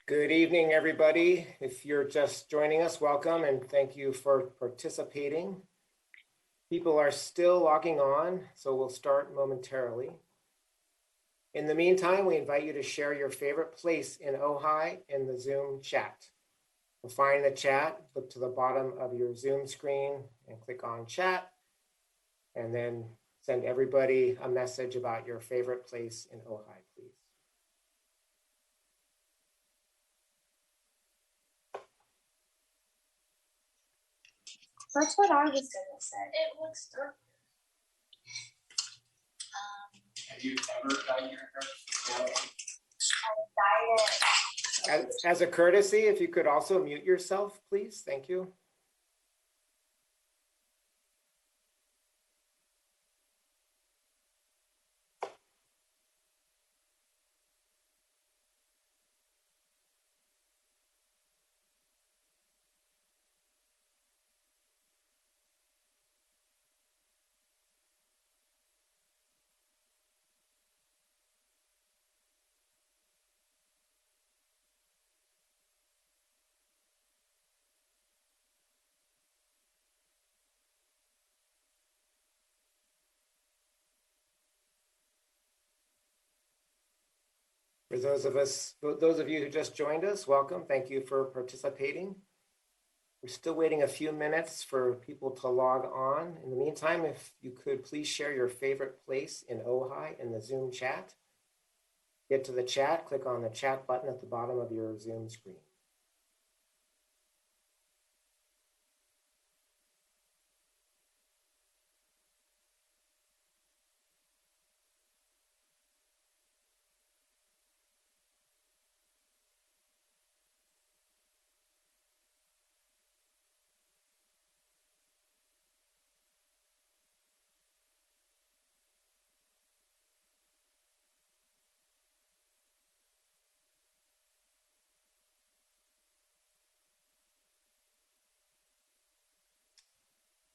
Good evening, everybody. If you're just joining us, welcome and thank you for participating. People are still logging on, so we'll start momentarily. In the meantime, we invite you to share your favorite place in Ojai in the Zoom chat. To find the chat, look to the bottom of your Zoom screen and click on chat, and then send everybody a message about your favorite place in Ojai, please. That's what I was gonna say. It looks dark. Have you ever dyed your hair before? I dyed it. As a courtesy, if you could also mute yourself, please. Thank you. For those of you who just joined us, welcome. Thank you for participating. We're still waiting a few minutes for people to log on. In the meantime, if you could please share your favorite place in Ojai in the Zoom chat. Get to the chat, click on the chat button at the bottom of your Zoom screen.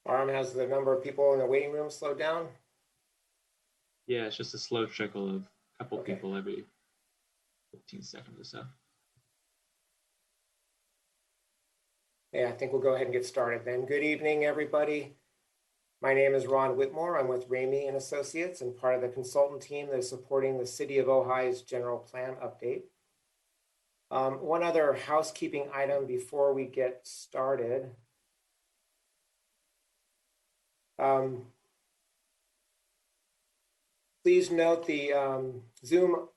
Has the number of people in the waiting room slowed down? Yeah, it's just a slow trickle of a couple Okay. people every 15 seconds or so. Yeah, I think we'll go ahead and get started then. Good evening, everybody. My name is Ron Whitmore. I'm with Ramey and Associates and part of the consultant team that is supporting the City of Ojai's general plan update. One other housekeeping item before we get started. Please note the Zoom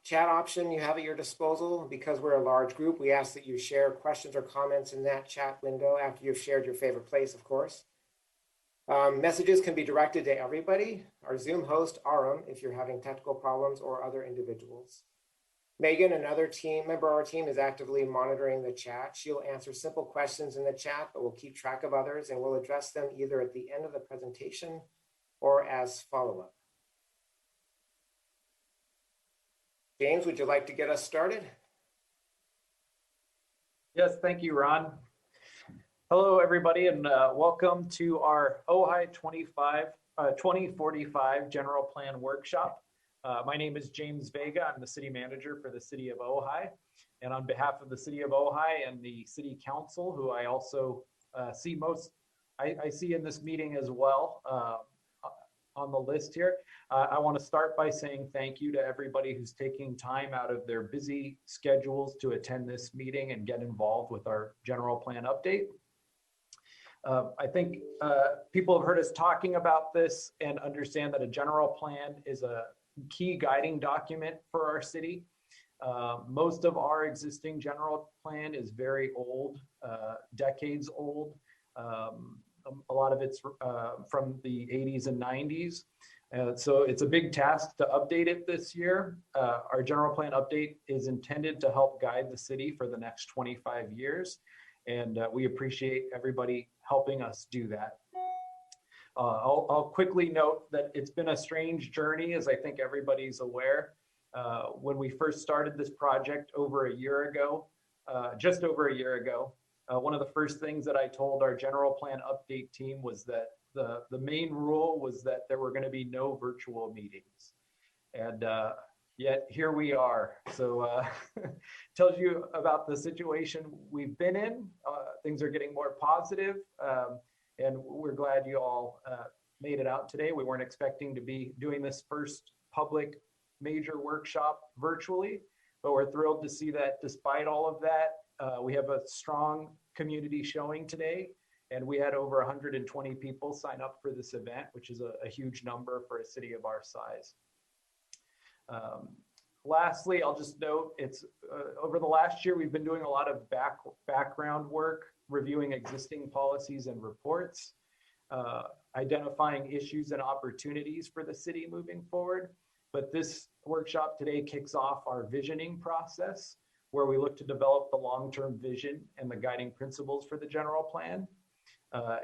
chat option you have at your disposal. Because we're a large group, we ask that you share questions or comments in that chat window after you've shared your favorite place, of course. Messages can be directed to everybody, our Zoom host, Aram, if you're having technical problems, or other individuals. Megan, another member of our team, is actively monitoring the chat. She'll answer simple questions in the chat, but we'll keep track of others and we'll address them either at the end of the presentation or as follow-up. James, would you like to get us started? Yes, thank you, Ron. Hello, everybody, and welcome to our Ojai 2045 General Plan Workshop. My name is James Vega. I'm the city manager for the city of Ojai. And on behalf of the city of Ojai and the city council, who I also see in this meeting as well on the list here, I want to start by saying thank you to everybody who's taking time out of their busy schedules to attend this meeting and get involved with our general plan update. I think people have heard us talking about this and understand that a general plan is a key guiding document for our city. Most of our existing general plan is very old, decades old. A lot of it's from the 80s and 90s. So it's a big task to update it this year. Our general plan update is intended to help guide the city for the next 25 years. And we appreciate everybody helping us do that. I'll quickly note that it's been a strange journey, as I think everybody's aware. When we first started this project over a year ago, just over a year ago, one of the first things that I told our general plan update team was that the main rule was that there were going to be no virtual meetings. And Yet here we are. So tells you about the situation we've been in. Things are getting more positive, and we're glad you all made it out today. We weren't expecting to be doing this first public major workshop virtually, but we're thrilled to see that despite all of that, we have a strong community showing today. And we had over 120 people sign up for this event, which is a huge number for a city of our size. Lastly, I'll just note it's over the last year, we've been doing a lot of background work, reviewing existing policies and reports, identifying issues and opportunities for the city moving forward. But this workshop today kicks off our visioning process, where we look to develop the long-term vision and the guiding principles for the general plan.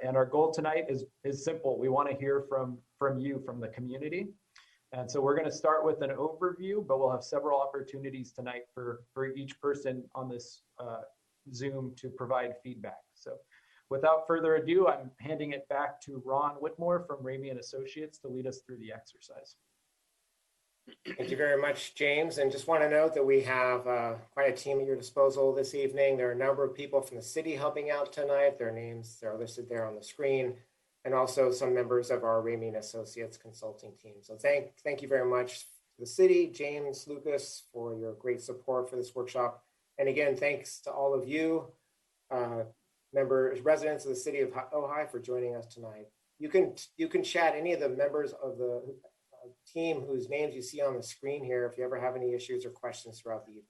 And our goal tonight is simple. We want to hear from you, from the community. And so we're going to start with an overview, but we'll have several opportunities tonight for each person on this Zoom to provide feedback. So without further ado, I'm handing it back to Ron Whitmore from Ramey & Associates to lead us through the exercise. Thank you very much, James. And just want to note that we have quite a team at your disposal this evening. There are a number of people from the city helping out tonight. Their names are listed there on the screen, and also some members of our Ramey & Associates consulting team. So thank you very much to the city, James, Lucas, for your great support for this workshop. And again, thanks to all of you, members, residents of the city of Ojai, for joining us tonight. You can chat any of the members of the team whose names you see on the screen here if you ever have any issues or questions throughout the evening.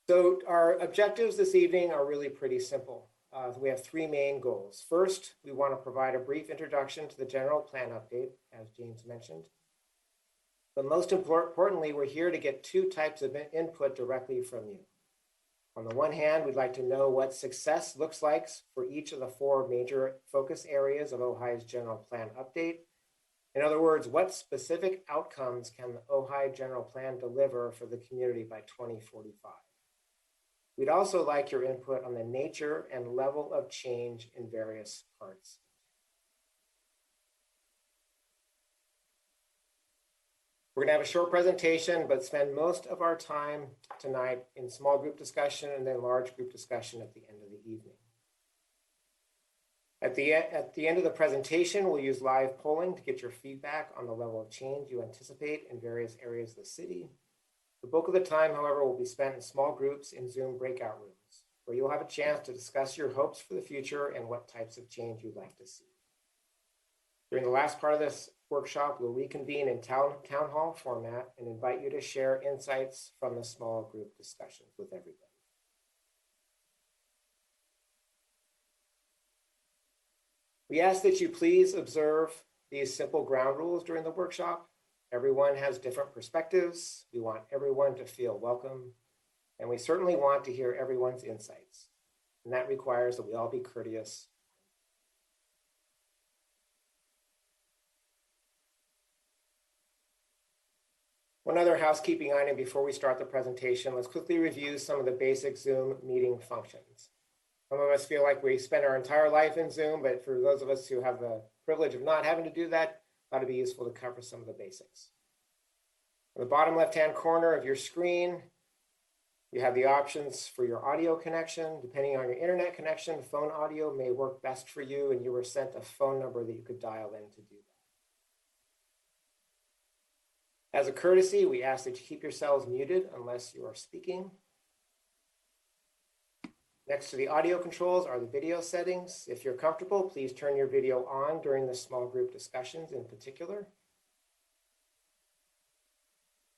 So our objectives this evening are really pretty simple. We have three main goals. First, we want to provide a brief introduction to the general plan update, as James mentioned. But most importantly, we're here to get two types of input directly from you. On the one hand, we'd like to know what success looks like for each of the four major focus areas of Ojai's general plan update. In other words, what specific outcomes can the Ojai general plan deliver for the community by 2045? We'd also like your input on the nature and level of change in various parts. We're going to have a short presentation, but spend most of our time tonight in small group discussion and then large group discussion at the end of the evening. At the end of the presentation, we'll use live polling to get your feedback on the level of change you anticipate in various areas of the city. The bulk of the time, however, will be spent in small groups in Zoom breakout rooms, where you'll have a chance to discuss your hopes for the future and what types of change you'd like to see. During the last part of this workshop, we'll reconvene in town hall format and invite you to share insights from the small group discussions with everybody. We ask that you please observe these simple ground rules during the workshop. Everyone has different perspectives. We want everyone to feel welcome, and we certainly want to hear everyone's insights. And that requires that we all be courteous. One other housekeeping item before we start the presentation, let's quickly review some of the basic Zoom meeting functions. Some of us feel like we spend our entire life in Zoom, but for those of us who have the privilege of not having to do that, thought it'd be useful to cover some of the basics. On the bottom left-hand corner of your screen, you have the options for your audio connection. Depending on your internet connection, phone audio may work best for you, and you were sent a phone number that you could dial in to do that. As a courtesy, we ask that you keep yourselves muted unless you are speaking. Next to the audio controls are the video settings. If you're comfortable, please turn your video on during the small group discussions in particular.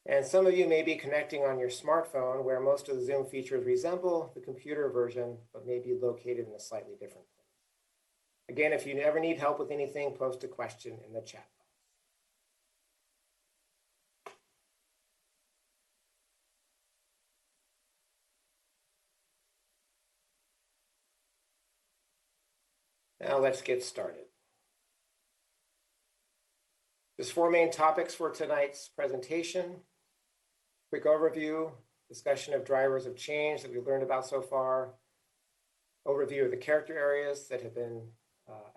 And some of you may be connecting on your smartphone, where most of the Zoom features resemble the computer version, but may be located in a slightly different place. Again, if you ever need help with anything, post a question in the chat box. Now let's get started. There's four main topics for tonight's presentation. Quick overview, discussion of drivers of change that we've learned about so far, overview of the character areas that have been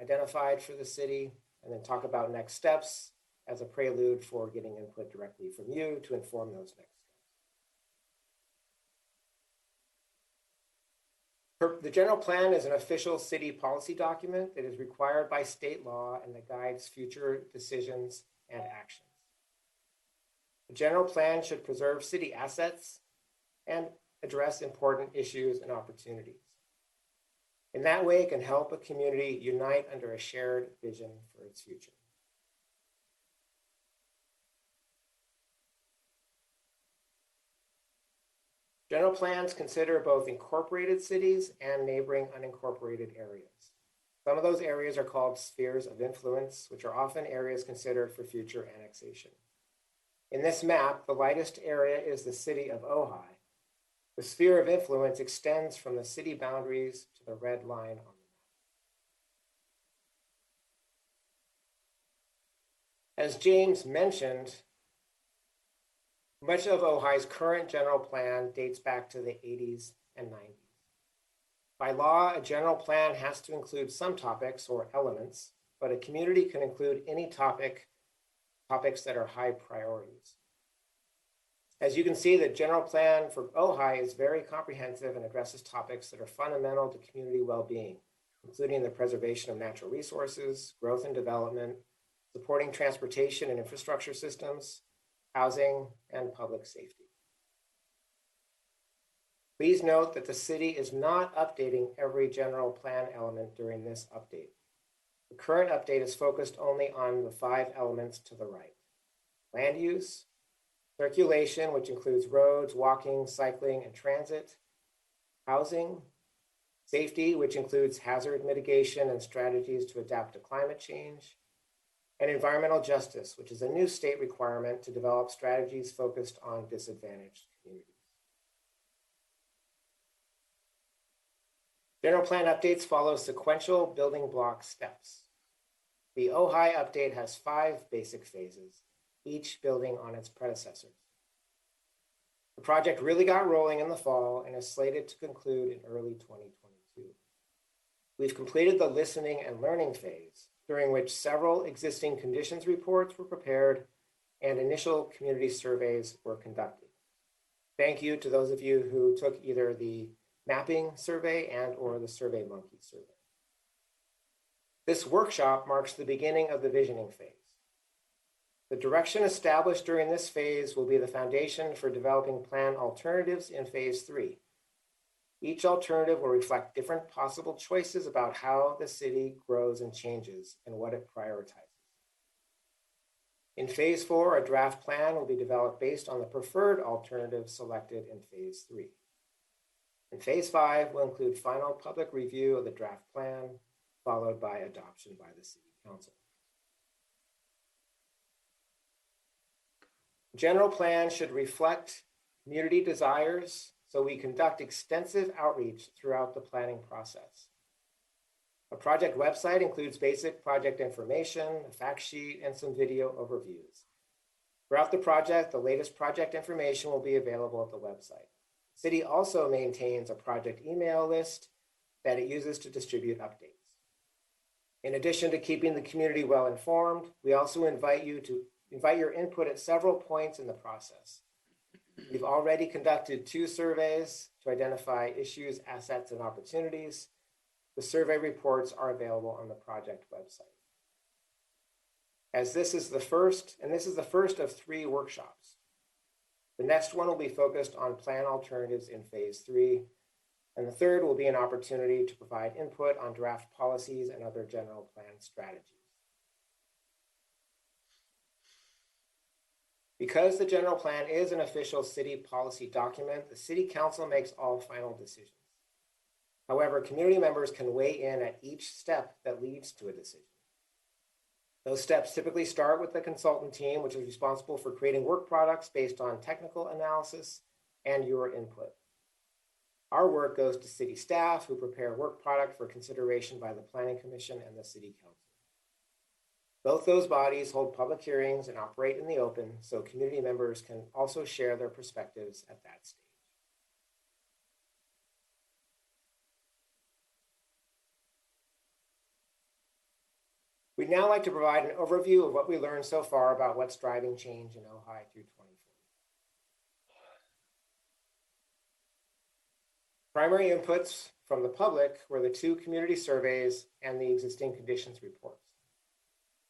identified for the city, and then talk about next steps as a prelude for getting input directly from you to inform those next steps. The general plan is an official city policy document that is required by state law and that guides future decisions and actions. The general plan should preserve city assets and address important issues and opportunities. In that way, it can help a community unite under a shared vision for its future. General plans consider both incorporated cities and neighboring unincorporated areas. Some of those areas are called spheres of influence, which are often areas considered for future annexation. In this map, the lightest area is the city of Ojai. The sphere of influence extends from the city boundaries to the red line on the map. As James mentioned, much of Ojai's current general plan dates back to the 80s and 90s. By law, a general plan has to include some topics or elements, but a community can include any topics that are high priorities. As you can see, the general plan for Ojai is very comprehensive and addresses topics that are fundamental to community well-being, including the preservation of natural resources, growth and development, supporting transportation and infrastructure systems, housing, and public safety. Please note that the city is not updating every general plan element during this update. The current update is focused only on the 5 elements to the right: land use, circulation, which includes roads, walking, cycling, and transit, housing, safety, which includes hazard mitigation and strategies to adapt to climate change, and environmental justice, which is a new state requirement to develop strategies focused on disadvantaged communities. General plan updates follow sequential building block steps. The Ojai update has 5 basic phases, each building on its predecessors. The project really got rolling in the fall and is slated to conclude in early 2022. We've completed the listening and learning phase, during which several existing conditions reports were prepared and initial community surveys were conducted. Thank you to those of you who took either the mapping survey and or the SurveyMonkey survey. This workshop marks the beginning of the visioning phase. The direction established during this phase will be the foundation for developing plan alternatives in phase 3. Each alternative will reflect different possible choices about how the city grows and changes and what it prioritizes. In phase 4, a draft plan will be developed based on the preferred alternative selected in phase 3. In phase 5, will include final public review of the draft plan, followed by adoption by the City Council. The general plan should reflect community desires, so we conduct extensive outreach throughout the planning process. A project website includes basic project information, a fact sheet, and some video overviews. Throughout the project, the latest project information will be available at the website. The city also maintains a project email list that it uses to distribute updates. In addition to keeping the community well informed, we also invite your input at several points in the process. We've already conducted 2 surveys to identify issues, assets, and opportunities. The survey reports are available on the project website. This is the first of 3 workshops. The next one will be focused on plan alternatives in phase 3, and the third will be an opportunity to provide input on draft policies and other general plan strategies. Because the general plan is an official city policy document, the City Council makes all final decisions. However, community members can weigh in at each step that leads to a decision. Those steps typically start with the consultant team, which is responsible for creating work products based on technical analysis and your input. Our work goes to city staff, who prepare work product for consideration by the Planning Commission and the City Council. Both those bodies hold public hearings and operate in the open, so community members can also share their perspectives at that stage. We'd now like to provide an overview of what we learned so far about what's driving change in Ojai through 2040. Primary inputs from the public were the 2 community surveys and the existing conditions reports.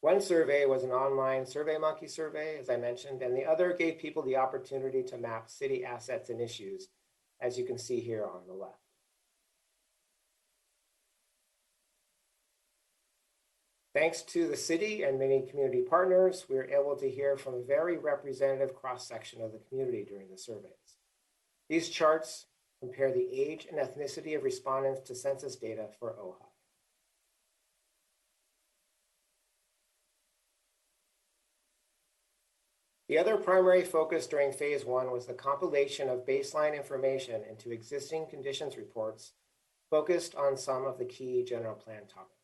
One survey was an online SurveyMonkey survey, as I mentioned, and the other gave people the opportunity to map city assets and issues, as you can see here on the left. Thanks to the city and many community partners, we were able to hear from a very representative cross-section of the community during the surveys. These charts compare the age and ethnicity of respondents to census data for Ojai. The other primary focus during phase 1 was the compilation of baseline information into existing conditions reports focused on some of the key general plan topics.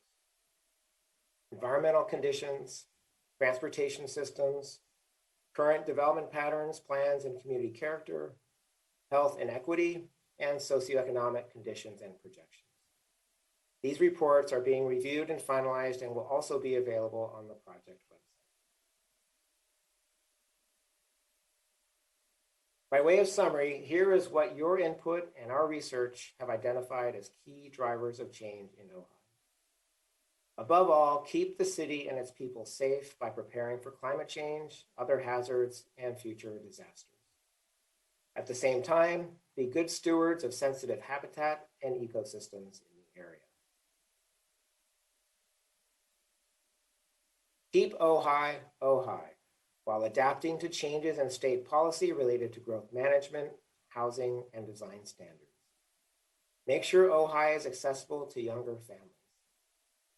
Environmental conditions, transportation systems, current development patterns, plans, and community character, health and equity, and socioeconomic conditions and projections. These reports are being reviewed and finalized and will also be available on the project website. By way of summary, here is what your input and our research have identified as key drivers of change in Ojai. Above all, keep the city and its people safe by preparing for climate change, other hazards, and future disasters. At the same time, be good stewards of sensitive habitat and ecosystems in the area. Keep Ojai, Ojai, while adapting to changes in state policy related to growth management, housing, and design standards. Make sure Ojai is accessible to younger families.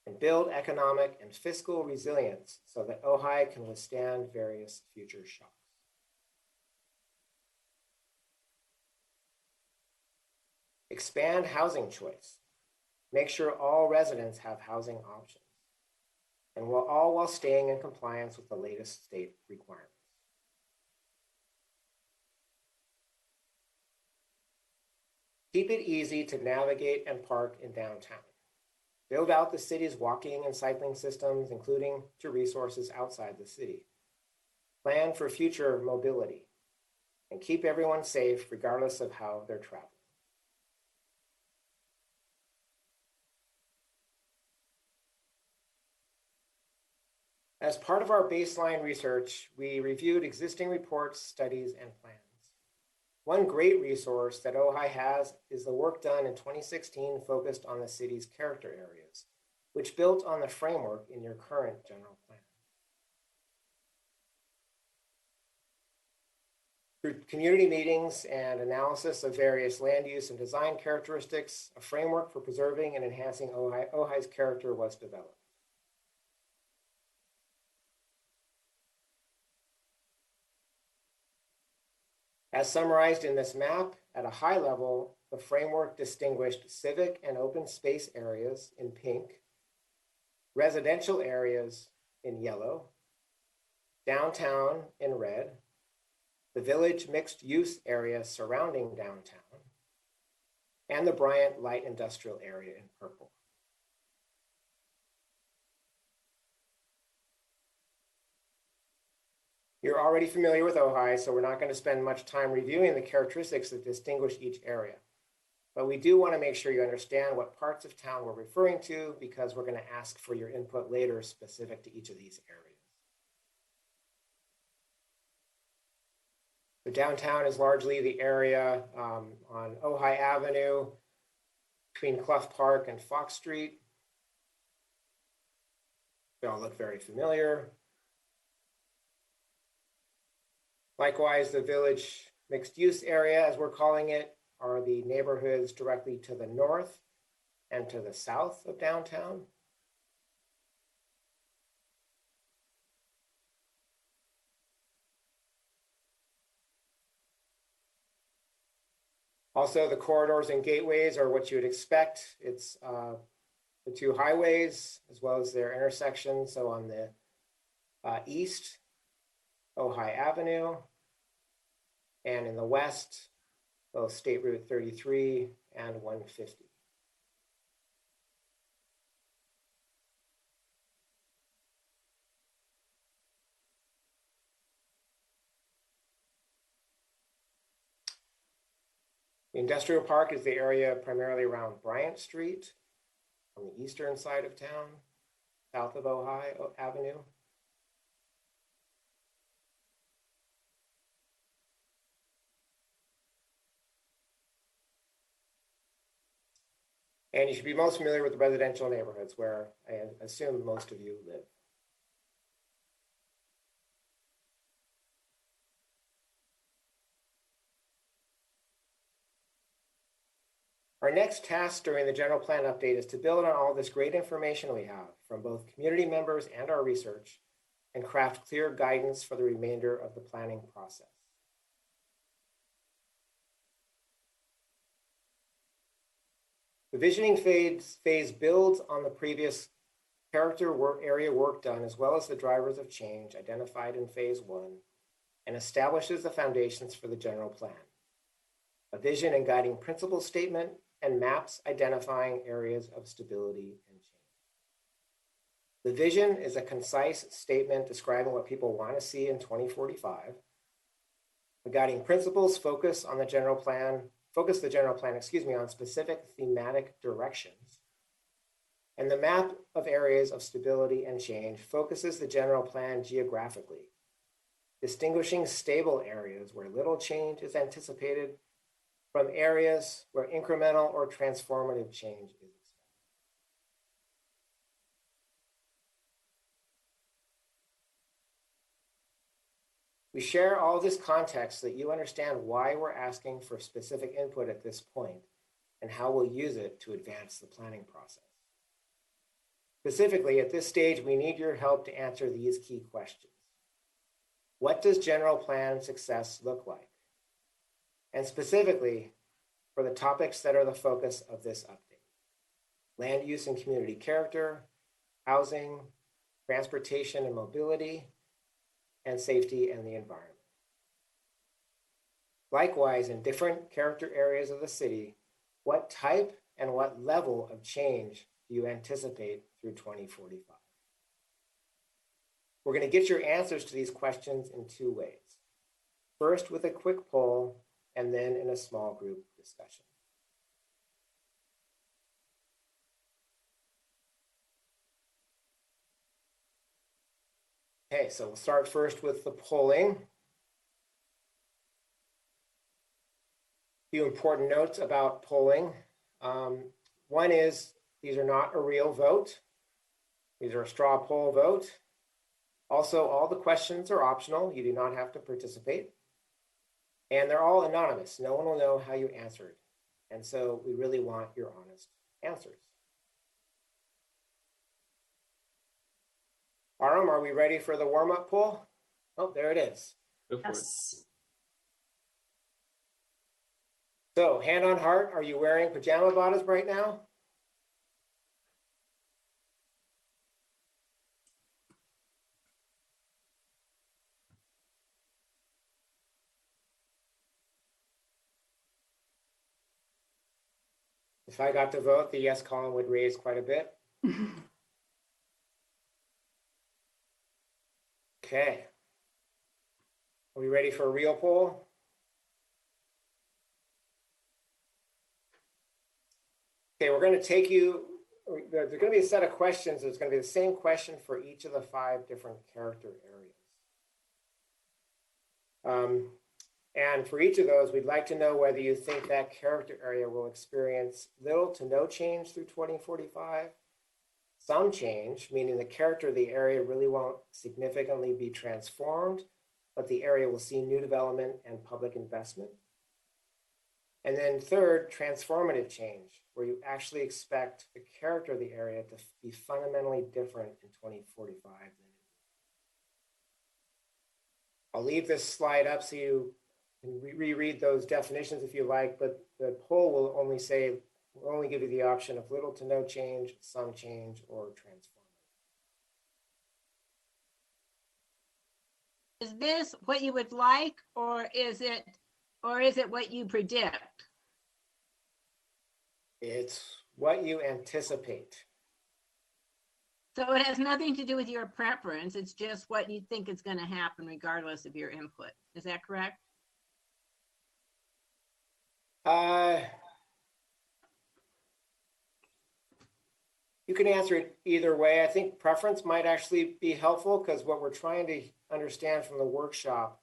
And build economic and fiscal resilience so that Ojai can withstand various future shocks. Expand housing choice. Make sure all residents have housing options, and while staying in compliance with the latest state requirements. Keep it easy to navigate and park in downtown. Build out the city's walking and cycling systems, including to resources outside the city. Plan for future mobility, and keep everyone safe regardless of how they're traveling. As part of our baseline research, we reviewed existing reports, studies, and plans. One great resource that Ojai has is the work done in 2016 focused on the city's character areas, which built on the framework in your current general plan. Through community meetings and analysis of various land use and design characteristics, a framework for preserving and enhancing Ojai's character was developed. As summarized in this map, at a high level, the framework distinguished civic and open space areas in pink, residential areas in yellow, downtown in red, the village mixed use area surrounding downtown, and the Bryant light industrial area in purple. You're already familiar with Ojai, so we're not going to spend much time reviewing the characteristics that distinguish each area. But we do want to make sure you understand what parts of town we're referring to, because we're going to ask for your input later specific to each of these areas. The downtown is largely the area on Ojai Avenue between Clough Park and Fox Street. They all look very familiar. Likewise, the village mixed use area, as we're calling it, are the neighborhoods directly to the north and to the south of downtown. Also, the corridors and gateways are what you would expect. It's the 2 highways as well as their intersections. So on the east, Ojai Avenue, and in the west, both State Route 33 and 150. The industrial park is the area primarily around Bryant Street on the eastern side of town, south of Ojai Avenue. And you should be most familiar with the residential neighborhoods where I assume most of you live. Our next task during the general plan update is to build on all this great information we have from both community members and our research and craft clear guidance for the remainder of the planning process. The visioning phase builds on the previous area work done, as well as the drivers of change identified in phase 1, and establishes the foundations for the general plan. A vision and guiding principle statement and maps identifying areas of stability and change. The vision is a concise statement describing what people want to see in 2045. The guiding principles focus the general plan on specific thematic directions. And the map of areas of stability and change focuses the general plan geographically, distinguishing stable areas where little change is anticipated from areas where incremental or transformative change is expected. We share all this context so that you understand why we're asking for specific input at this point and how we'll use it to advance the planning process. Specifically, at this stage, we need your help to answer these key questions. What does general plan success look like? And specifically, for the topics that are the focus of this update: land use and community character, housing, transportation and mobility, and safety and the environment. Likewise, in different character areas of the city, what type and what level of change do you anticipate through 2045? We're going to get your answers to these questions in 2 ways. First, with a quick poll, and then in a small group discussion. Okay, so we'll start first with the polling. A few important notes about polling. One is, these are not a real vote. These are a straw poll vote. Also, all the questions are optional. You do not have to participate. And they're all anonymous. No one will know how you answered. And so we really want your honest answers. Aram, are we ready for the warm-up poll? Oh, there it is. Go for it. So, hand on heart, are you wearing pajama bottoms right now? If I got to vote, the yes column would raise quite a bit. Okay. Are we ready for a real poll? Okay, we're going to take you, there's going to be a set of questions. There's going to be the same question for each of the 5 different character areas. And for each of those, we'd like to know whether you think that character area will experience little to no change through 2045, some change, meaning the character of the area really won't significantly be transformed, but the area will see new development and public investment. And then third, transformative change, where you actually expect the character of the area to be fundamentally different in 2045 than it is. I'll leave this slide up so you can reread those definitions if you like, but the poll will only give you the option of little to no change, some change, or transformative. Is this what you would like, or is it what you predict? It's what you anticipate. So it has nothing to do with your preference. It's just what you think is going to happen regardless of your input. Is that correct? You can answer it either way. I think preference might actually be helpful because what we're trying to understand from the workshop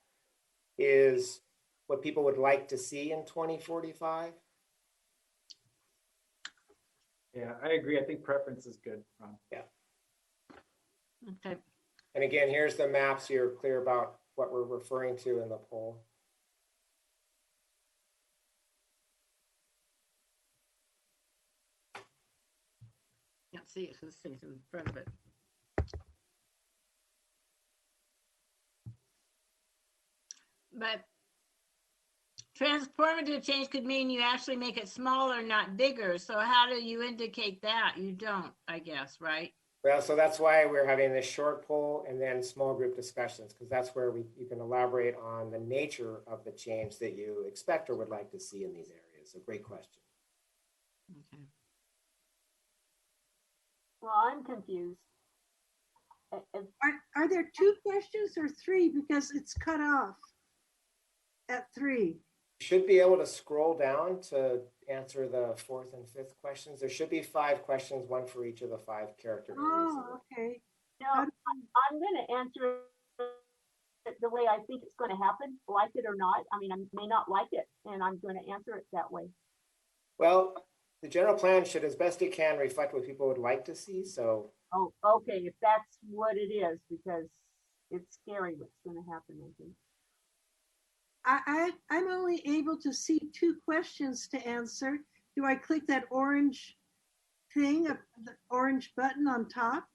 is what people would like to see in 2045. Yeah, I agree. I think preference is good, Ron. Okay. And again, here's the map so you're clear about what we're referring to in the poll. Can't see it, because it's in front of it. But transformative change could mean you actually make it smaller, not bigger. So how do you indicate that? You don't, I guess, right? Well, so that's why we're having this short poll and then small group discussions, because that's where you can elaborate on the nature of the change that you expect or would like to see in these areas. So great question. Okay. Well, I'm confused. Are there 2 questions or 3? Because it's cut off at 3. You should be able to scroll down to answer the 4th and 5th questions. There should be 5 questions, 1 for each of the 5 character areas. Oh, okay. No, I'm going to answer it the way I think it's going to happen, like it or not. I mean, I may not like it, and I'm going to answer it that way. Well, the general plan should, as best it can, reflect what people would like to see. So, Oh, okay, if that's what it is, because it's scary what's going to happen, I think. I'm only able to see 2 questions to answer. Do I click that orange thing, the orange button on top?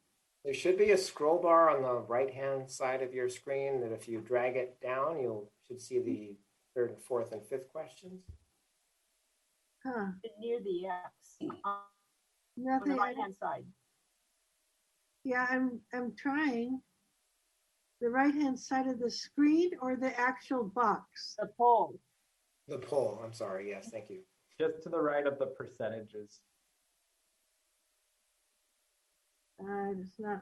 there should be a scroll bar on the right-hand side of your screen that if you drag it down, you should see the 3rd, 4th, and 5th questions. Huh, Near the X on the nothing. right-hand side. Yeah, I'm trying. The right-hand side of the screen or the actual box? The poll. The poll, I'm sorry. Yes, thank you. Just to the right of the percentages. It's not.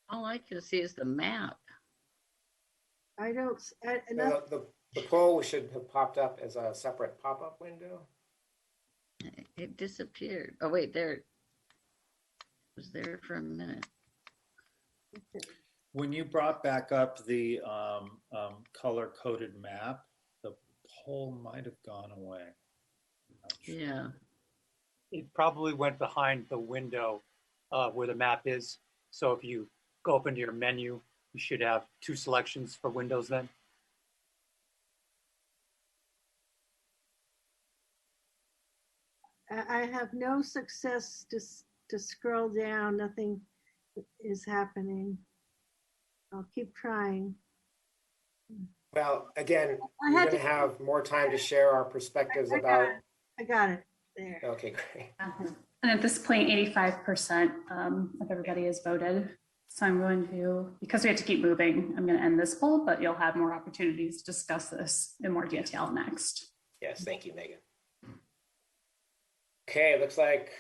All I can see is the map. I don't. No, the poll should have popped up as a separate pop-up window. It disappeared. Oh, wait, there. It was there for a minute. When you brought back up the color-coded map, the poll might have gone away. Not sure. Yeah. It probably went behind the window where the map is. So if you go up into your menu, you should have 2 selections for Windows then. I have no success to scroll down. Nothing is happening. I'll keep trying. Well, again, I we're had going to to- have more time to share our perspectives about. I got it there. Okay, great. And at this point, 85% of everybody has voted. So I'm going to, because we have to keep moving, I'm going to end this poll, but you'll have more opportunities to discuss this in more detail next. Yes, thank you, Megan. Okay, looks like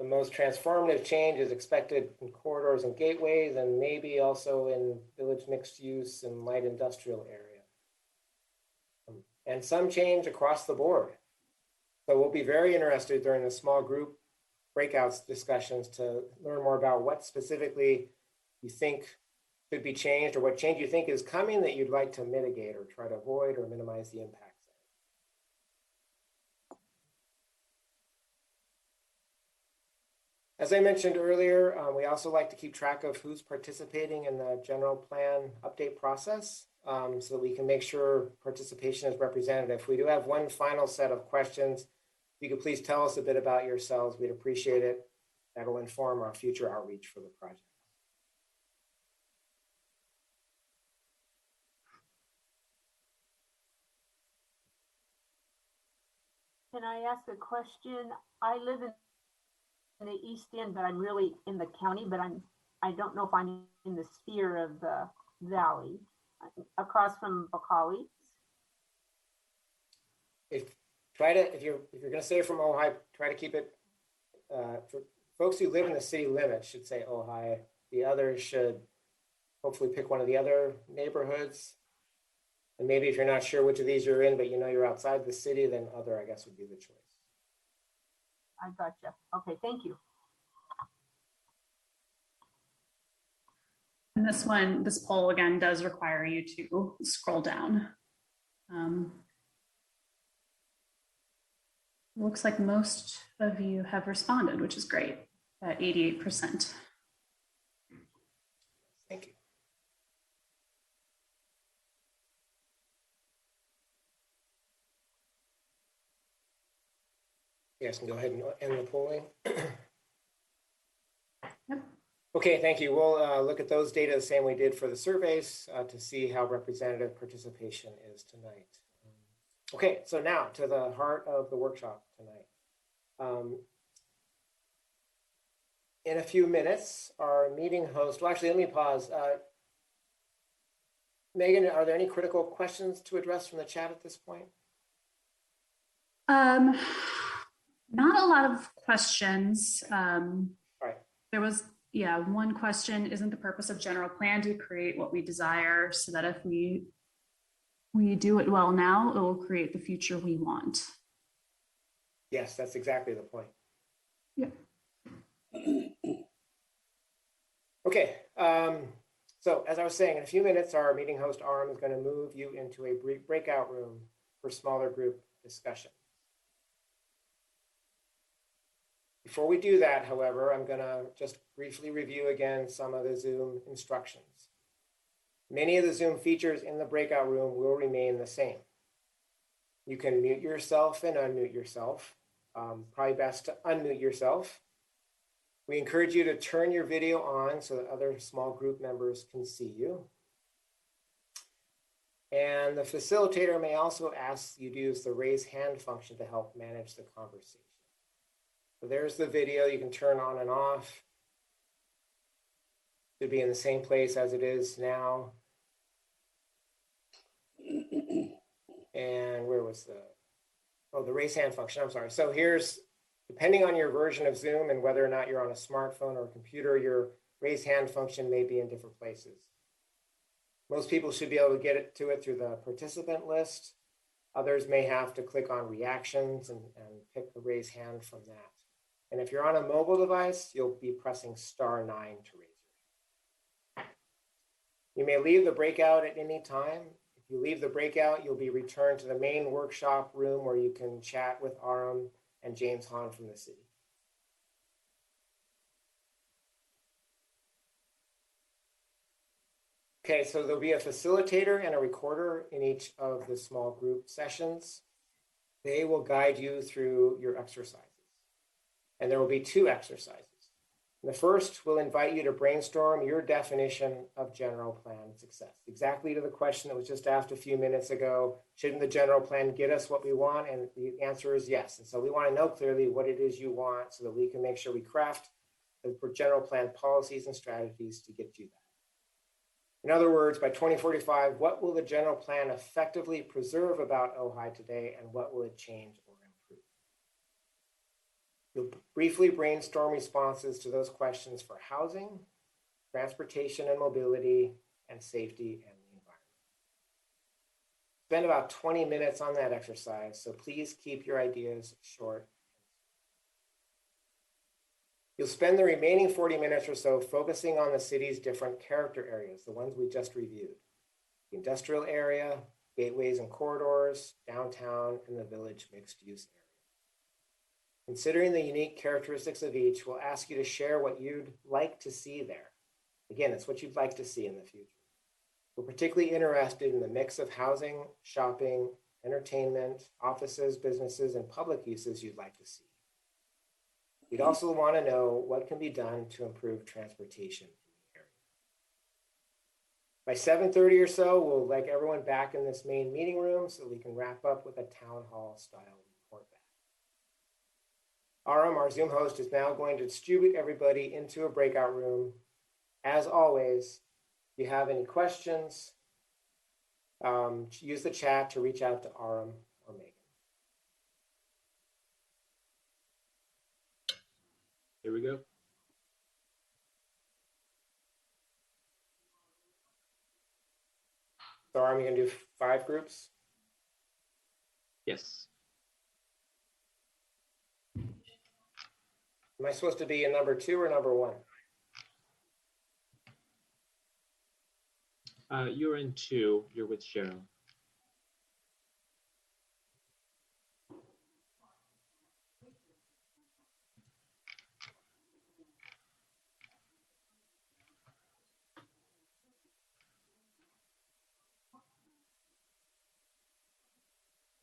the most transformative change is expected in corridors and gateways, and maybe also in village mixed use and light industrial area. And some change across the board. So we'll be very interested during the small group breakouts discussions to learn more about what specifically you think should be changed, or what change you think is coming that you'd like to mitigate or try to avoid or minimize the impacts. As I mentioned earlier, we also like to keep track of who's participating in the general plan update process so that we can make sure participation is representative. We do have one final set of questions. If you could please tell us a bit about yourselves, we'd appreciate it. That'll inform our future outreach for the project. Can I ask a question? I live in the East End, but I'm really in the county, but I don't know if I'm in the sphere of the valley, across from Bacali. If you're going to say from Ojai, try to keep it. For folks who live in the city limits, should say Ojai. The others should hopefully pick one of the other neighborhoods. And maybe if you're not sure which of these you're in, but you know you're outside the city, then other, I guess, would be the choice. I gotcha. Okay, thank you. And this one, this poll again does require you to scroll down. Looks like most of you have responded, which is great, at 88%. Thank you. You guys can go ahead and end the polling. Yep. Okay, thank you. We'll look at those data the same we did for the surveys to see how representative participation is tonight. Okay, so now to the heart of the workshop tonight. In a few minutes, our meeting host, well, actually, let me pause. Megan, are there any critical questions to address from the chat at this point? Not a lot of questions. Right. There was, one question. Isn't the purpose of general plan to create what we desire so that if we do it well now, it will create the future we want? Yes, that's exactly the point. Yep. Okay, so as I was saying, in a few minutes, our meeting host, Aram, is going to move you into a breakout room for smaller group discussion. Before we do that, however, I'm going to just briefly review again some of the Zoom instructions. Many of the Zoom features in the breakout room will remain the same. You can mute yourself and unmute yourself. Probably best to unmute yourself. We encourage you to turn your video on so that other small group members can see you. And the facilitator may also ask you to use the raise hand function to help manage the conversation. So there's the video. You can turn on and off. It should be in the same place as it is now. And where was the raise hand function? I'm sorry. So here's, depending on your version of Zoom and whether or not you're on a smartphone or a computer, your raise hand function may be in different places. Most people should be able to get to it through the participant list. Others may have to click on reactions and pick the raise hand from that. And if you're on a mobile device, you'll be pressing *9 to raise your hand. You may leave the breakout at any time. If you leave the breakout, you'll be returned to the main workshop room where you can chat with Aram and James Hahn from the city. Okay, so there'll be a facilitator and a recorder in each of the small group sessions. They will guide you through your exercises. And there will be 2 exercises. The first will invite you to brainstorm your definition of general plan success. Exactly to the question that was just asked a few minutes ago, shouldn't the general plan get us what we want? And the answer is yes. And so we want to know clearly what it is you want so that we can make sure we craft the general plan policies and strategies to get you that. In other words, by 2045, what will the general plan effectively preserve about Ojai today, and what will it change or improve? You'll briefly brainstorm responses to those questions for housing, transportation and mobility, and safety and the environment. Spend about 20 minutes on that exercise, so please keep your ideas short. You'll spend the remaining 40 minutes or so focusing on the city's different character areas, the ones we just reviewed. The industrial area, gateways and corridors, downtown, and the village mixed-use area. Considering the unique characteristics of each, we'll ask you to share what you'd like to see there. Again, it's what you'd like to see in the future. We're particularly interested in the mix of housing, shopping, entertainment, offices, businesses, and public uses you'd like to see. We'd also want to know what can be done to improve transportation in the area. By 7:30 or so, we'll like everyone back in this main meeting room so we can wrap up with a town hall style report back. Aram, our Zoom host, is now going to distribute everybody into a breakout room. As always, if you have any questions, use the chat to reach out to Aram or Megan. Here we go. So are we gonna do 5 groups? Yes. Am I supposed to be in number 2 or number 1? You're in 2. You're with Cheryl.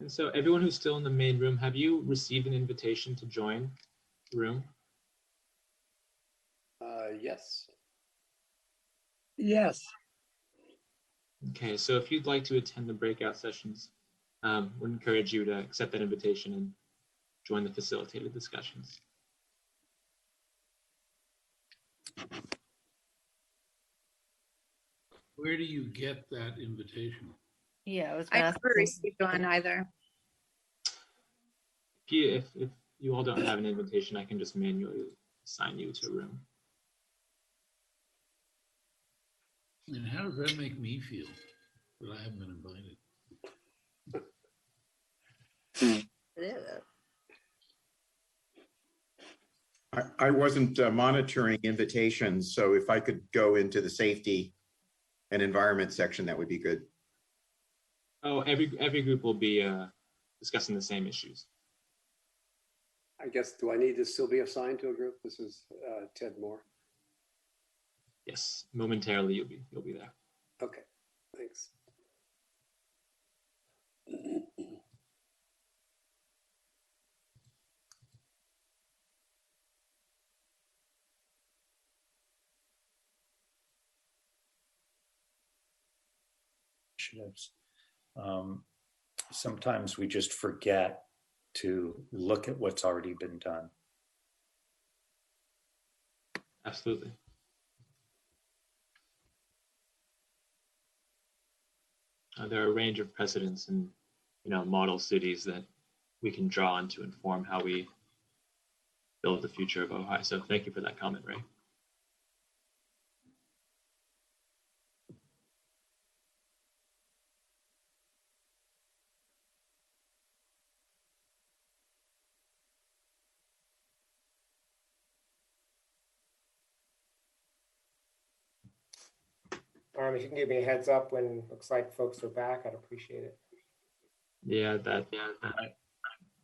And so everyone who's still in the main room, have you received an invitation to join the room? Yes. Yes. Okay, so if you'd like to attend the breakout sessions, would encourage you to accept that invitation and join the facilitated discussions. Where do you get that invitation? Yeah, I was I gonna never received one either. If you all don't have an invitation, I can just manually assign you to a room. And how does that make me feel that I haven't been invited? I wasn't monitoring invitations, so if I could go into the safety and environment section, that would be good. Oh, every group will be discussing the same issues. I guess, do I need to still be assigned to a group? This is Ted Moore. Yes, momentarily you'll be there. Okay, thanks. Initiatives. Sometimes we just forget to look at what's already been done. Absolutely. There are a range of precedents and model cities that we can draw on to inform how we build the future of Ojai. So thank you for that comment, Ray. If you can give me a heads up when it looks like folks are back, I'd appreciate it. Yeah,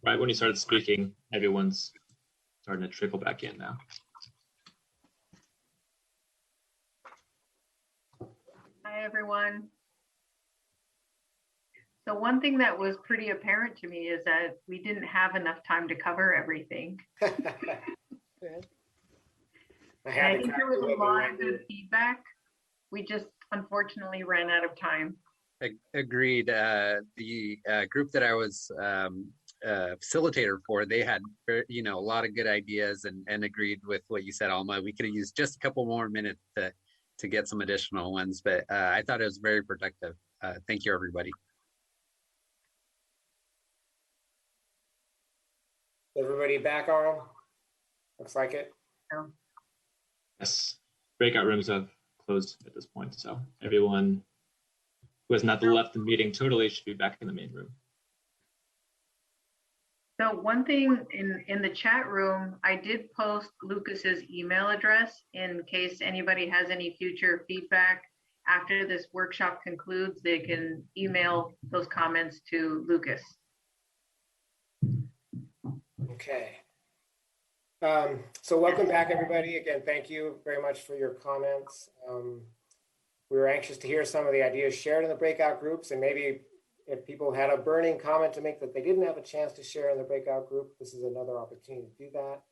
right when you started speaking, everyone's starting to trickle back in now. Hi, everyone. So one thing that was pretty apparent to me is that we didn't have enough time to cover everything. And I think there was a lot of good feedback. We just unfortunately ran out of time. Agreed. The group that I was facilitator for, they had a lot of good ideas and agreed with what you said, Alma. We could have used just a couple more minutes to get some additional ones, but I thought it was very productive. Thank you, everybody. Everybody back on? Looks like it. Yes, breakout rooms have closed at this point, so everyone who has not left the meeting totally should be back in the main room. So one thing in the chat room, I did post Lucas's email address in case anybody has any future feedback. After this workshop concludes, they can email those comments to Lucas. Okay. So welcome back, everybody. Again, thank you very much for your comments. We were anxious to hear some of the ideas shared in the breakout groups, and maybe if people had a burning comment to make that they didn't have a chance to share in the breakout group, this is another opportunity to do that.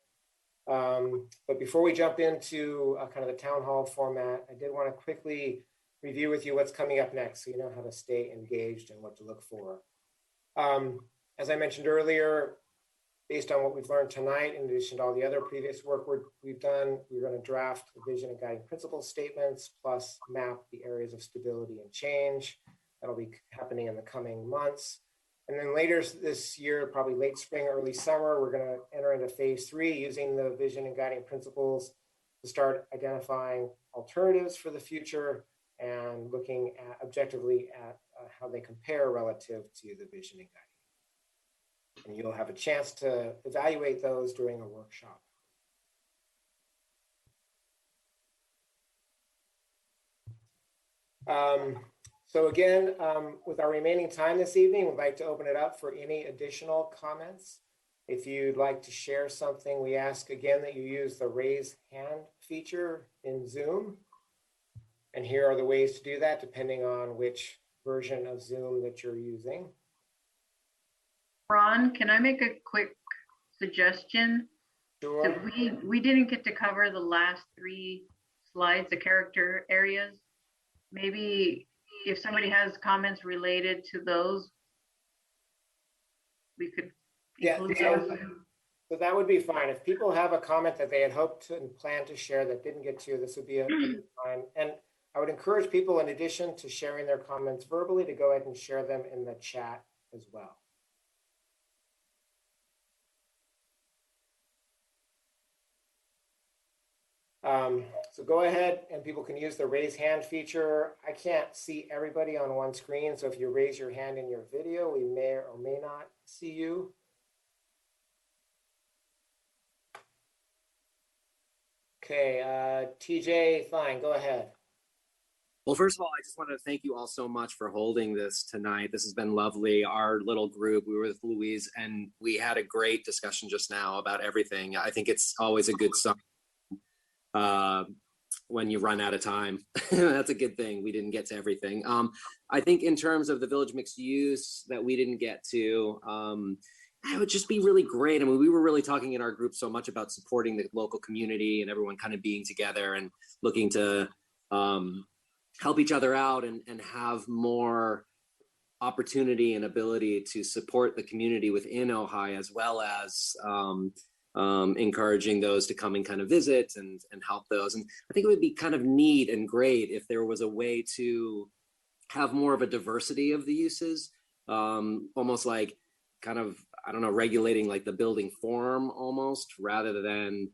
But before we jump into kind of the town hall format, I did want to quickly review with you what's coming up next so you know how to stay engaged and what to look for. As I mentioned earlier, based on what we've learned tonight, in addition to all the other previous work we've done, we're going to draft the vision and guiding principle statements, plus map the areas of stability and change. That'll be happening in the coming months. And then later this year, probably late spring, early summer, we're going to enter into phase 3 using the vision and guiding principles to start identifying alternatives for the future and looking at objectively at how they compare relative to the visioning guide. And you'll have a chance to evaluate those during a workshop. So again, with our remaining time this evening, we'd like to open it up for any additional comments. If you'd like to share something, we ask again that you use the raise hand feature in Zoom. And here are the ways to do that depending on which version of Zoom that you're using. Ron, can I make a quick suggestion? Sure. We didn't get to cover the last 3 slides, the character areas. Maybe if somebody has comments related to those, we could include those. So that would be fine. If people have a comment that they had hoped to and planned to share that didn't get to, this would be a good time. And I would encourage people, in addition to sharing their comments verbally, to go ahead and share them in the chat as well. So go ahead and people can use the raise hand feature. I can't see everybody on one screen, so if you raise your hand in your video, we may or may not see you. Okay, TJ, fine, go ahead. Well, first of all, I just wanted to thank you all so much for holding this tonight. This has been lovely. Our little group, we were with Louise, and we had a great discussion just now about everything. I think it's always a good sign when you run out of time. That's a good thing. We didn't get to everything. I think in terms of the village mixed use that we didn't get to, it would just be really great. I mean, we were really talking in our group so much about supporting the local community and everyone kind of being together and looking to help each other out and have more opportunity and ability to support the community within Ojai, as well as encouraging those to come and kind of visit and help those. And I think it would be kind of neat and great if there was a way to have more of a diversity of the uses, almost like kind of, I don't know, regulating like the building form almost, rather than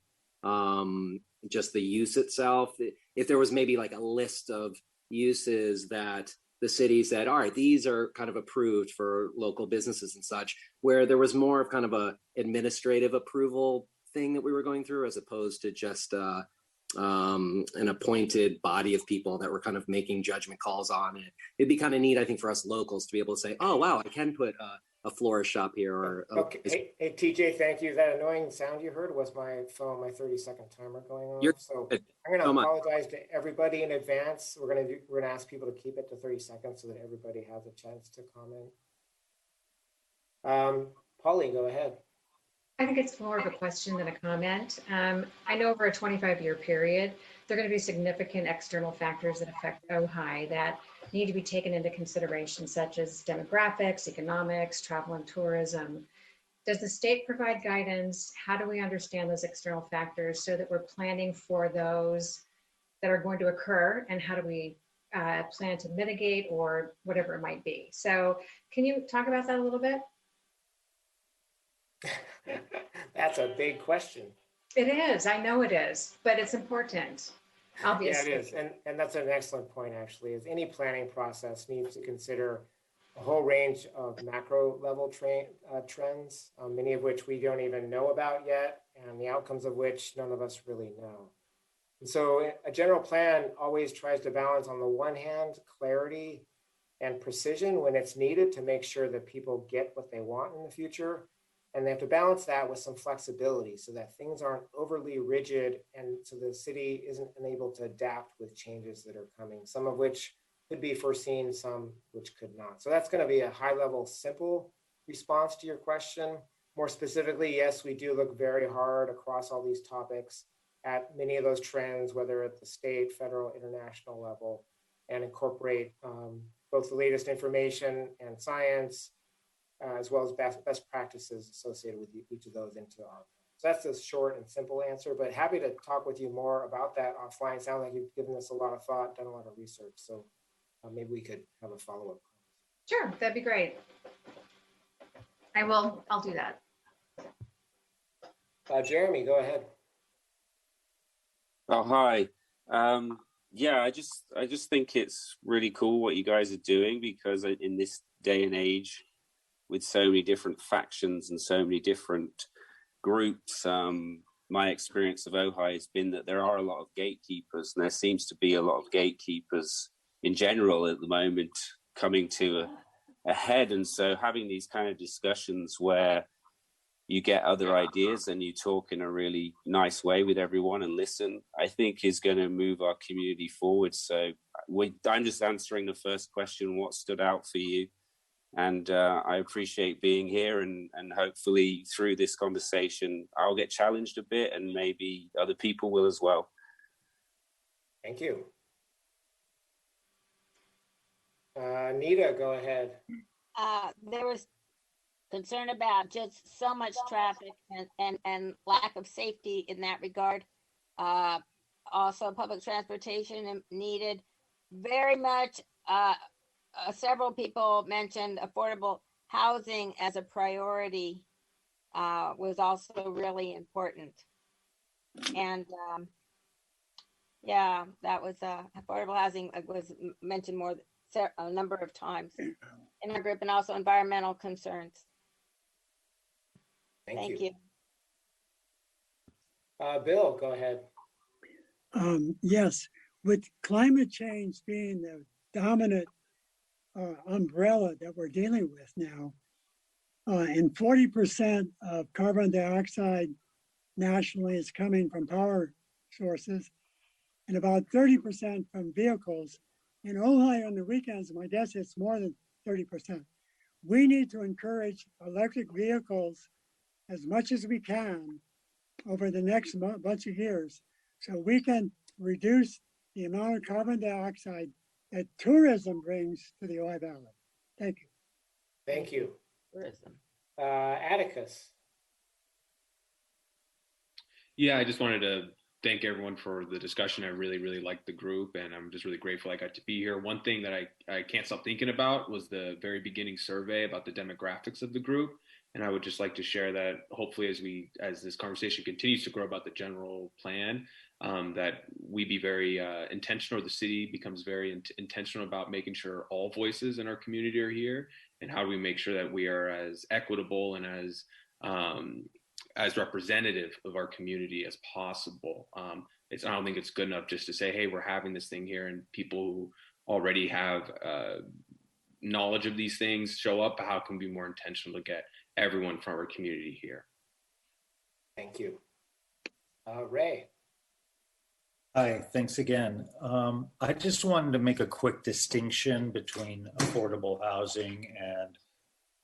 just the use itself. If there was maybe like a list of uses that the city said, all right, these are kind of approved for local businesses and such, where there was more of kind of a administrative approval thing that we were going through, as opposed to just an appointed body of people that were kind of making judgment calls on it. It'd be kind of neat, I think, for us locals to be able to say, oh, wow, I can put a florist shop here. Or okay, hey, TJ, thank you. That annoying sound you heard was my phone, my 30-second timer going on. So I'm going to apologize to everybody in advance. We're going to ask people to keep it to 30 seconds so that everybody has a chance to comment. Polly, go ahead. I think it's more of a question than a comment. I know over a 25-year period, there are going to be significant external factors that affect Ojai that need to be taken into consideration, such as demographics, economics, travel and tourism. Does the state provide guidance? How do we understand those external factors so that we're planning for those that are going to occur, and how do we plan to mitigate or whatever it might be? So can you talk about that a little bit? That's a big question. It is, I know it is, but it's important, obviously. Yeah, it is, and that's an excellent point, actually, is any planning process needs to consider a whole range of macro level trends, many of which we don't even know about yet, and the outcomes of which none of us really know. And so a general plan always tries to balance, on the one hand, clarity and precision when it's needed to make sure that people get what they want in the future. And they have to balance that with some flexibility so that things aren't overly rigid, and so the city isn't unable to adapt with changes that are coming, some of which could be foreseen, some which could not. So that's going to be a high level, simple response to your question. More specifically, yes, we do look very hard across all these topics at many of those trends, whether at the state, federal, international level, and incorporate both the latest information and science, as well as best practices associated with each of those into our. So that's a short and simple answer, but happy to talk with you more about that offline. Sounds like you've given this a lot of thought, done a lot of research. So maybe we could have a follow-up. Sure, that'd be great. I'll do that. Jeremy, go ahead. Oh, hi. Yeah, I just think it's really cool what you guys are doing, because in this day and age, with so many different factions and so many different groups, my experience of Ojai has been that there are a lot of gatekeepers, and there seems to be a lot of gatekeepers in general at the moment coming to a head. And so having these kind of discussions where you get other ideas and you talk in a really nice way with everyone and listen, I think is going to move our community forward. So I'm just answering the first question, what stood out for you? And I appreciate being here, and hopefully through this conversation, I'll get challenged a bit, and maybe other people will as well. Thank you. Nita, go ahead. There was concern about just so much traffic and lack of safety in that regard. Also, public transportation needed very much. Several people mentioned affordable housing as a priority was also really important. And yeah, that was affordable housing was mentioned a number of times in our group, and also environmental concerns. Thank you. Bill, go ahead. Yes, with climate change being the dominant umbrella that we're dealing with now, and 40% of carbon dioxide nationally is coming from power sources, and about 30% from vehicles. In Ojai on the weekends, my guess it's more than 30%. We need to encourage electric vehicles as much as we can over the next bunch of years, so we can reduce the amount of carbon dioxide that tourism brings to the Ojai Valley. Thank you. Thank you. Tourism. Atticus. Yeah, I just wanted to thank everyone for the discussion. I really, really liked the group, and I'm just really grateful I got to be here. One thing that I can't stop thinking about was the very beginning survey about the demographics of the group. And I would just like to share that hopefully as this conversation continues to grow about the general plan, that we be very intentional, or the city becomes very intentional about making sure all voices in our community are here, and how do we make sure that we are as equitable and as representative of our community as possible. I don't think it's good enough just to say, hey, we're having this thing here, and people who already have knowledge of these things show up. How can we be more intentional to get everyone from our community here? Thank you. Ray. Hi, thanks again. I just wanted to make a quick distinction between affordable housing and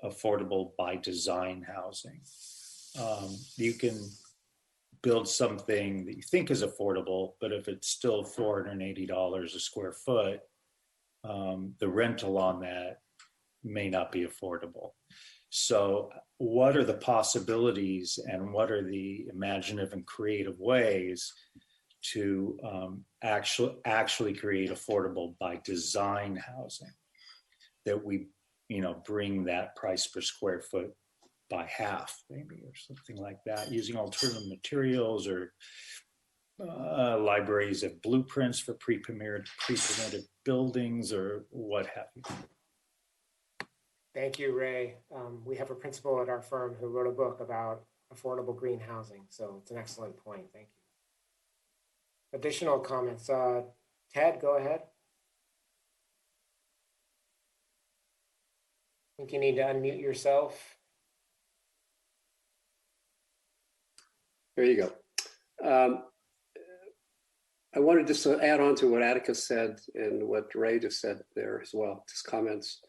affordable by design housing. You can build something that you think is affordable, but if it's still $480 a square foot, the rental on that may not be affordable. So what are the possibilities, and what are the imaginative and creative ways to actually create affordable by design housing that we, bring that price per square foot by half, maybe, or something like that, using alternative materials, or libraries have blueprints for pre-permitted buildings, or what have you. Thank you, Ray. We have a principal at our firm who wrote a book about affordable green housing, so it's an excellent point. Thank you. Additional comments? Ted, go ahead. I think you need to unmute yourself. There you go. I wanted just to add on to what Atticus said and what Ray just said there as well, his comments,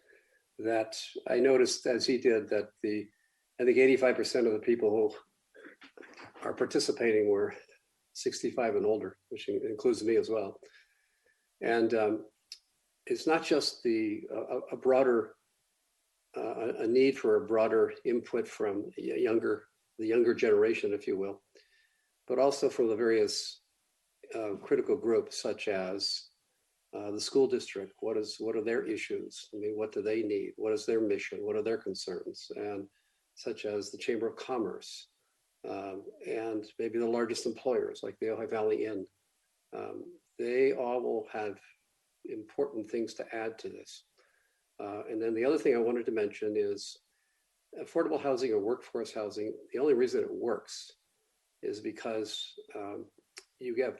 that I noticed, as he did, that I think 85% of the people who are participating were 65 and older, which includes me as well. And it's not just a need for a broader input from the younger generation, if you will, but also from the various critical groups, such as the school district. What are their issues? I mean, what do they need? What is their mission? What are their concerns? And such as the Chamber of Commerce, and maybe the largest employers like the Ojai Valley Inn, they all will have important things to add to this. And then the other thing I wanted to mention is affordable housing or workforce housing. The only reason it works is because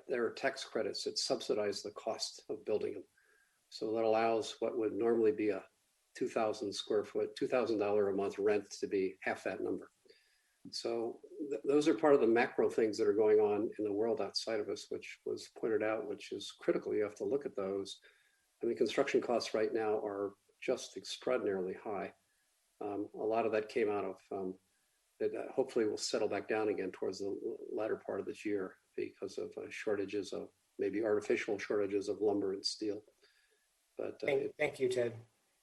there are tax credits that subsidize the cost of building them. So that allows what would normally be a 2,000 square foot, $2,000 a month rent to be half that number. So those are part of the macro things that are going on in the world outside of us, which was pointed out, which is critical. You have to look at those. I mean, construction costs right now are just extraordinarily high. A lot of that came out of that hopefully will settle back down again towards the latter part of this year because of shortages of maybe artificial shortages of lumber and steel. But thank you, Ted.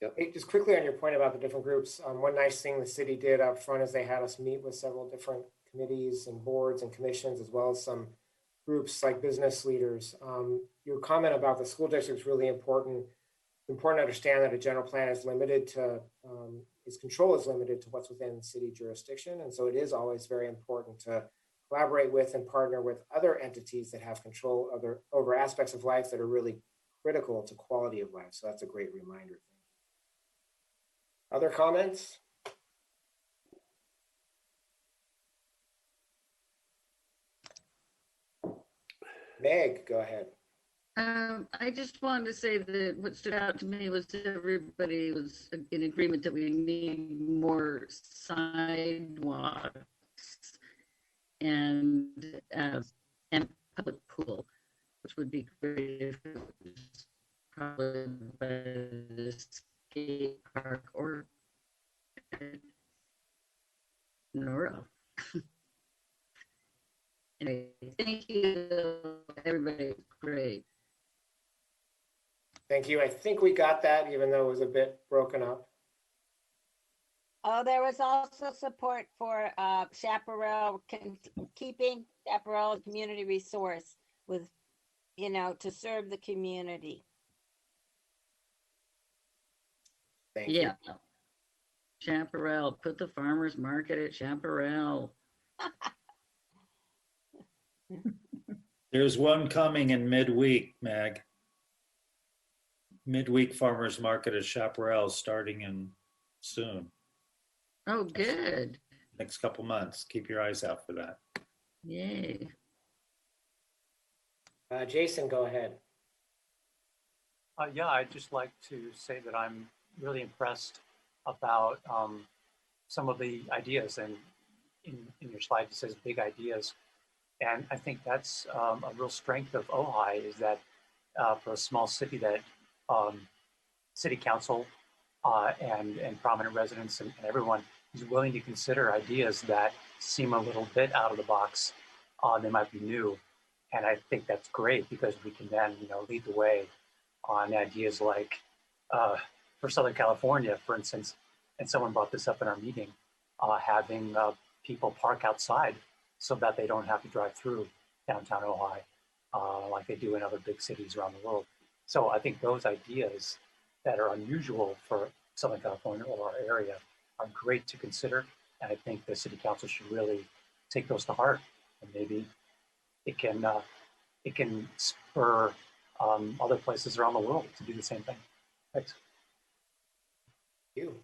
Yep. Hey, just quickly on your point about the different groups, one nice thing the city did up front is they had us meet with several different committees and boards and commissions, as well as some groups like business leaders. Your comment about the school district is really important. It's important to understand that a general plan is limited to, its control is limited to what's within city jurisdiction. And so it is always very important to collaborate with and partner with other entities that have control over aspects of life that are really critical to quality of life. So that's a great reminder. Other comments? Meg, go ahead. I just wanted to say that what stood out to me was everybody was in agreement that we need more sidewalks and public pool, which would be great if it was probably by the skate park or Nora. Anyway, thank you, everybody. Great. Thank you. I think we got that, even though it was a bit broken up. Oh, there was also support for Chaparral, keeping Chaparral a community resource with, to serve the community. Thank you. Chaparral, put the farmer's market at Chaparral. There's one coming in midweek, Meg. Midweek farmers market at Chaparral starting in soon. Oh, good. Next couple months. Keep your eyes out for that. Yay. Jason, go ahead. Yeah, I'd just like to say that I'm really impressed about some of the ideas, and in your slide it says big ideas. And I think that's a real strength of Ojai is that for a small city that city council and prominent residents and everyone is willing to consider ideas that seem a little bit out of the box. They might be new. And I think that's great because we can then, lead the way on ideas like for Southern California, for instance, and someone brought this up in our meeting, having people park outside so that they don't have to drive through downtown Ojai like they do in other big cities around the world. So I think those ideas that are unusual for Southern California or our area are great to consider. And I think the city council should really take those to heart, and maybe it can spur other places around the world to do the same thing. Thanks. Thank you.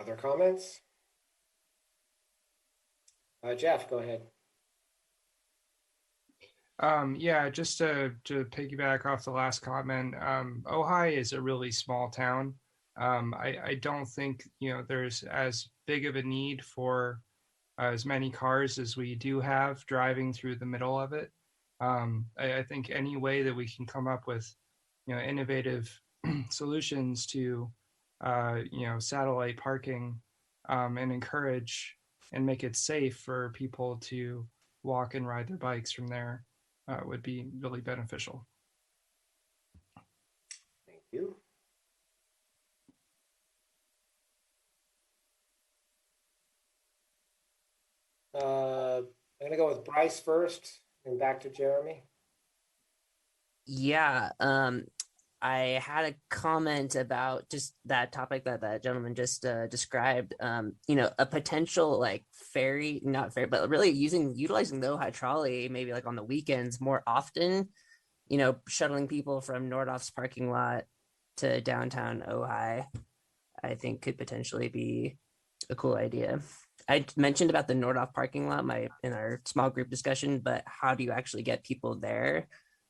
Other comments? Jeff, go ahead. Yeah, just to piggyback off the last comment, Ojai is a really small town. I don't think there's as big of a need for as many cars as we do have driving through the middle of it. I think any way that we can come up with innovative solutions to satellite parking and encourage and make it safe for people to walk and ride their bikes from there would be really beneficial. Thank you. I'm going to go with Bryce first and back to Jeremy. Yeah, I had a comment about just that topic that that gentleman just described. A potential like ferry, not ferry, but really utilizing the Ojai trolley maybe like on the weekends more often. Shuttling people from Nordhoff's parking lot to downtown Ojai, I think could potentially be a cool idea. I mentioned about the Nordhoff parking lot in our small group discussion, but how do you actually get people there?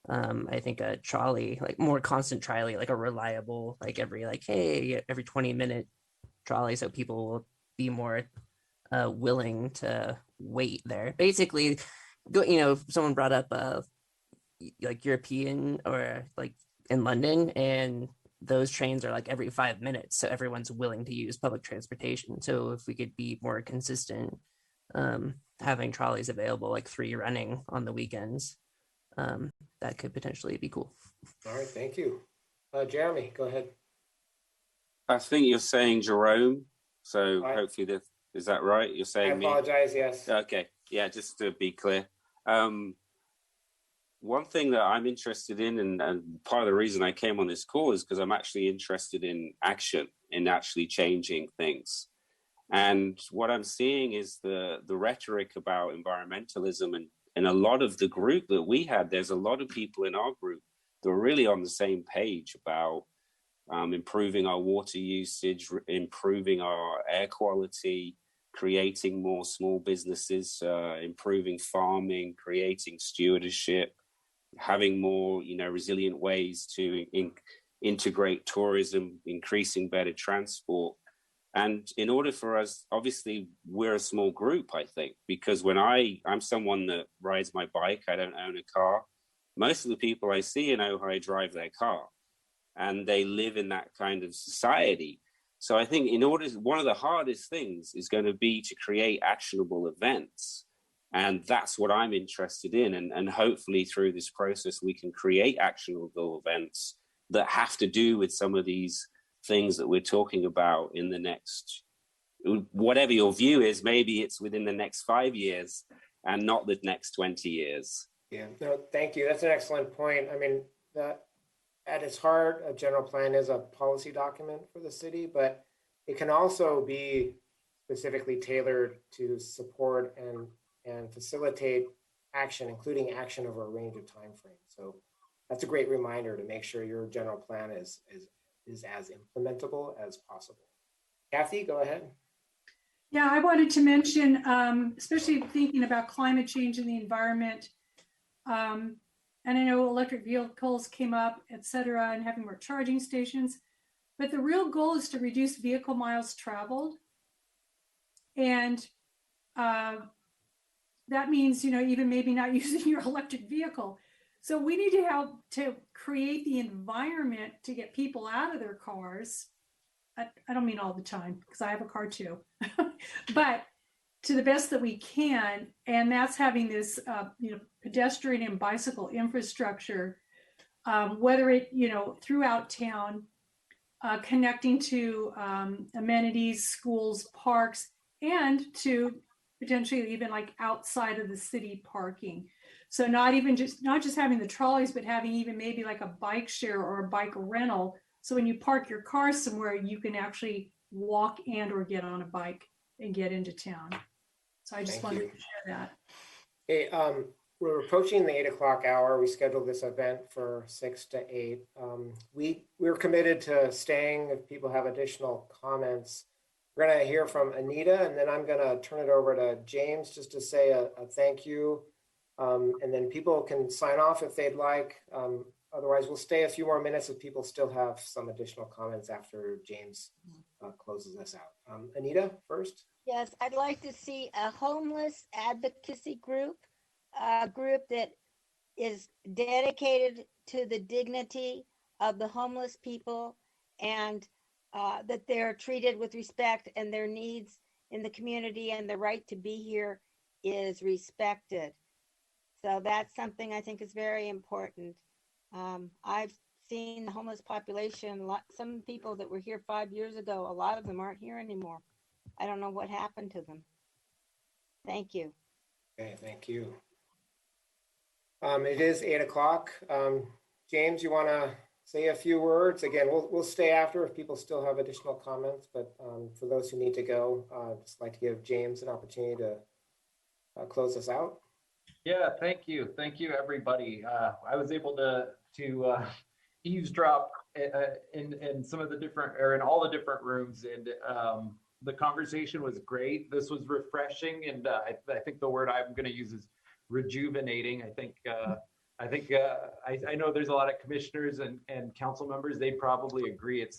I think a trolley, like more constant trolley, like a reliable, like every 20-minute trolley, so people will be more willing to wait there. Basically, someone brought up like European or like in London, and those trains are like every 5 minutes, so everyone's willing to use public transportation. So if we could be more consistent, having trolleys available, like 3 running on the weekends, that could potentially be cool. All right, thank you. Jeremy, go ahead. I think you're saying Jerome, so hopefully is that right? You're saying I apologize, me? yes. Okay, yeah, just to be clear. One thing that I'm interested in, and part of the reason I came on this call is because I'm actually interested in action, in actually changing things. And what I'm seeing is the rhetoric about environmentalism, and a lot of the group that we had, there's a lot of people in our group that are really on the same page about improving our water usage, improving our air quality, creating more small businesses, improving farming, creating stewardship, having more, resilient ways to integrate tourism, increasing better transport. And in order for us, obviously, we're a small group, I think, because when I'm someone that rides my bike, I don't own a car. Most of the people I see in Ojai drive their car, and they live in that kind of society. So I think one of the hardest things is going to be to create actionable events. And that's what I'm interested in. And hopefully through this process, we can create actionable events that have to do with some of these things that we're talking about in the next, whatever your view is, maybe it's within the next 5 years and not the next 20 years. Yeah, no, thank you. That's an excellent point. I mean, at its heart, a general plan is a policy document for the city, but it can also be specifically tailored to support and facilitate action, including action over a range of time frames. So that's a great reminder to make sure your general plan is as implementable as possible. Kathy, go ahead. Yeah, I wanted to mention, especially thinking about climate change and the environment, and I know electric vehicles came up, et cetera, and having more charging stations, but the real goal is to reduce vehicle miles traveled. And that means, even maybe not using your electric vehicle. So we need to help to create the environment to get people out of their cars. I don't mean all the time, because I have a car too, but to the best that we can. And that's having this, pedestrian and bicycle infrastructure, whether it, throughout town, connecting to amenities, schools, parks, and to potentially even like outside of the city parking. So not just having the trolleys, but having even maybe like a bike share or a bike rental. So when you park your car somewhere, you can actually walk and or get on a bike and get into town. So I just wanted to share that. Hey, we're approaching the 8 o'clock hour. We scheduled this event for 6 to 8. We're committed to staying if people have additional comments. We're going to hear from Anita, and then I'm going to turn it over to James just to say a thank you. And then people can sign off if they'd like. Otherwise, we'll stay a few more minutes if people still have some additional comments after James closes us out. Anita, first. Yes, I'd like to see a homeless advocacy group, a group that is dedicated to the dignity of the homeless people and that they're treated with respect and their needs in the community and the right to be here is respected. So that's something I think is very important. I've seen the homeless population, some people that were here 5 years ago, a lot of them aren't here anymore. I don't know what happened to them. Thank you. Okay, thank you. It is 8 o'clock. James, you want to say a few words? Again, we'll stay after if people still have additional comments, but for those who need to go, just like to give James an opportunity to close us out. Yeah, thank you, everybody. I was able to eavesdrop in some of the different, or in all the different rooms, and the conversation was great. This was refreshing, and I think the word I'm going to use is rejuvenating. I know there's a lot of commissioners and council members. They probably agree. It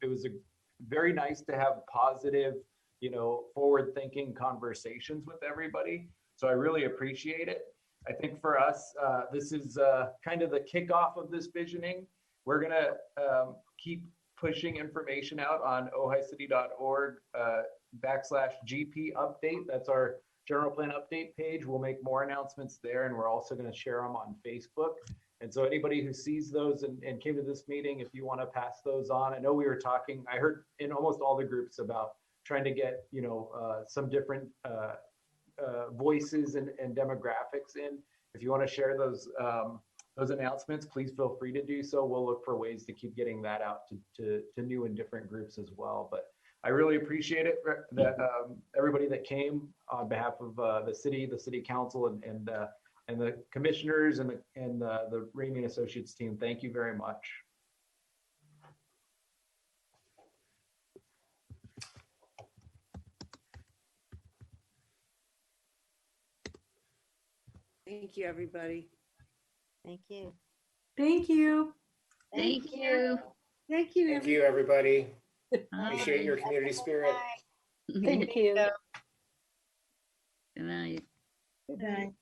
was very nice to have positive, forward-thinking conversations with everybody. So I really appreciate it. I think for us, this is kind of the kickoff of this visioning. We're gonna keep pushing information out on ohaicity.org/GP update. That's our general plan update page. We'll make more announcements there, and we're also gonna share them on Facebook. And so anybody who sees those and came to this meeting, if you wanna pass those on, I know we were talking, I heard in almost all the groups about trying to get, some different voices and demographics in. If you want to share those announcements, please feel free to do so. We'll look for ways to keep getting that out to new and different groups as well. But I really appreciate it that everybody that came on behalf of the city council, and the commissioners and the Ramey Associates team. Thank you very much. Thank you, everybody. Thank you. Thank you. Thank you. Thank you. Thank you, everybody. Appreciate your community spirit. Thank you. Good night. Good night.